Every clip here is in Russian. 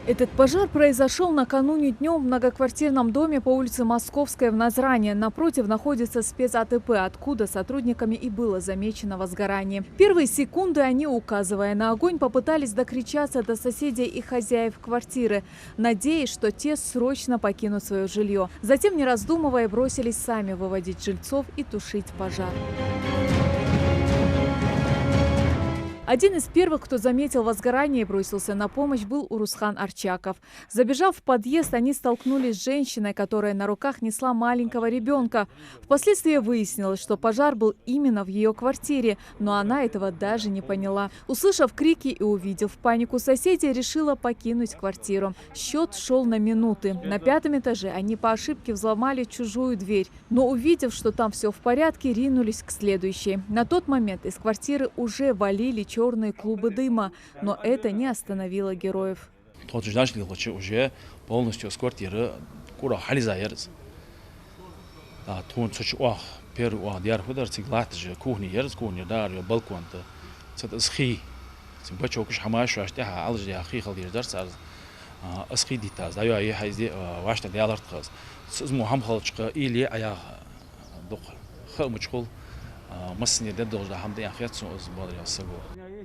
Этот пожар произошел накануне днем в многоквартирном доме по улице Московская в Назране. Напротив находится спец-АТП, откуда сотрудниками и было замечено возгорание. Первые секунды они, указывая на огонь, попытались докричаться до соседей и хозяев квартиры, надеясь, что те срочно покинут свое жилье. Затем, не раздумывая, бросились сами выводить жильцов и тушить пожар. Один из первых, кто заметил возгорание и бросился на помощь, был Урусхан Арчаков. Забежав в подъезд, они столкнулись с женщиной, которая на руках несла маленького ребенка. Впоследствии выяснилось, что пожар был именно в ее квартире, но она этого даже не поняла. Услышав крики и увидев панику соседей, решила покинуть квартиру. Счет шел на минуты. На 5-м этаже они по ошибке взломали чужую дверь, но увидев, что там все в порядке, ринулись к следующей. На тот момент из квартиры уже валили черные клубы дыма, но это не остановило героев. Уже полностью с квартиры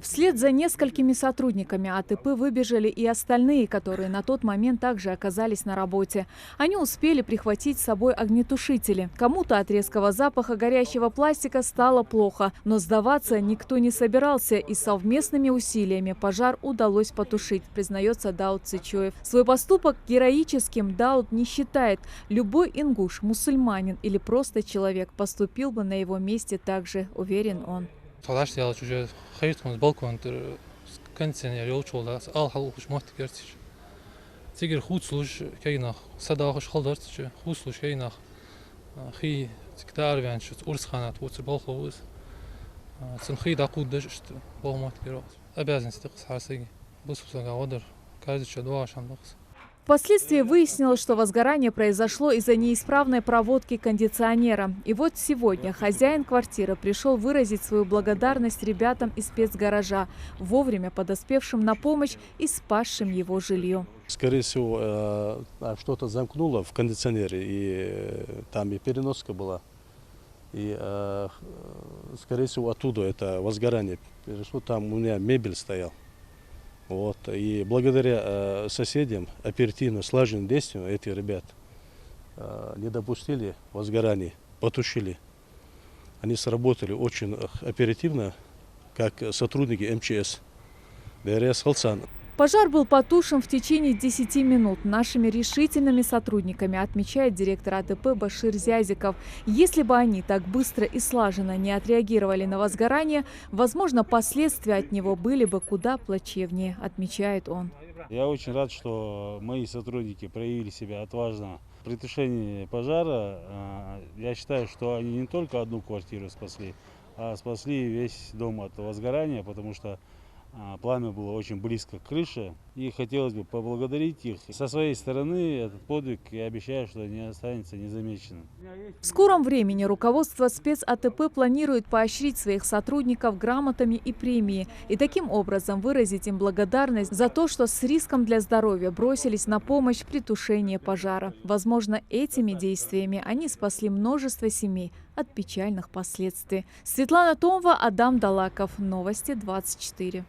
Вслед за несколькими сотрудниками АТП выбежали и остальные, которые на тот момент также оказались на работе. Они успели прихватить с собой огнетушители. Кому-то от резкого запаха горящего пластика стало плохо, но сдаваться никто не собирался, и совместными усилиями пожар удалось потушить, признается Дауд Цичоев. Свой поступок героическим Дауд не считает. Любой ингуш, мусульманин или просто человек поступил бы на его месте так же, уверен он. Кондиционер yolçolar al hal kuş mahti gerçi. Tiger hutsluş kaynak sada kuş haldarç hutsluş kaynak xi tiktar ben şu ursxanat utsur balxovuz. Sen xi da quddaş işte balmat gerak. Abazin stiqs hasigi. Bu susaga odar. Кажется, два шандакс. Впоследствии выяснилось, что возгорание произошло из-за неисправной проводки кондиционера. И вот сегодня хозяин квартиры пришел выразить свою благодарность ребятам из спецгаража, вовремя подоспевшим на помощь и спасшим его жилье. Скорее всего, что-то замкнуло в кондиционере, и там и переноска была. И, скорее всего, оттуда это возгорание перешло. Там у меня мебель стояла. Вот. И благодаря соседям, оперативно слаженным действиям, эти ребят не допустили возгорания, потушили. Они сработали очень оперативно, как сотрудники МЧС. ДРС Халсан. Пожар был потушен в течение 10 минут нашими решительными сотрудниками, отмечает директор АТП Башир Зязиков. Если бы они так быстро и слаженно не отреагировали на возгорание, возможно, последствия от него были бы куда плачевнее, отмечает он. Я очень рад, что мои сотрудники проявили себя отважно. При тушении пожара я считаю, что они не только одну квартиру спасли, а спасли весь дом от возгорания, потому что пламя было очень близко к крыше, и хотелось бы поблагодарить их. Со своей стороны этот подвиг, я обещаю, что не останется незамеченным. В скором времени руководство спец-АТП планирует поощрить своих сотрудников грамотами и премией и таким образом выразить им благодарность за то, что с риском для здоровья бросились на помощь при тушении пожара. Возможно, этими действиями они спасли множество семей от печальных последствий. Светлана Томова, Адам Далаков. Новости 24.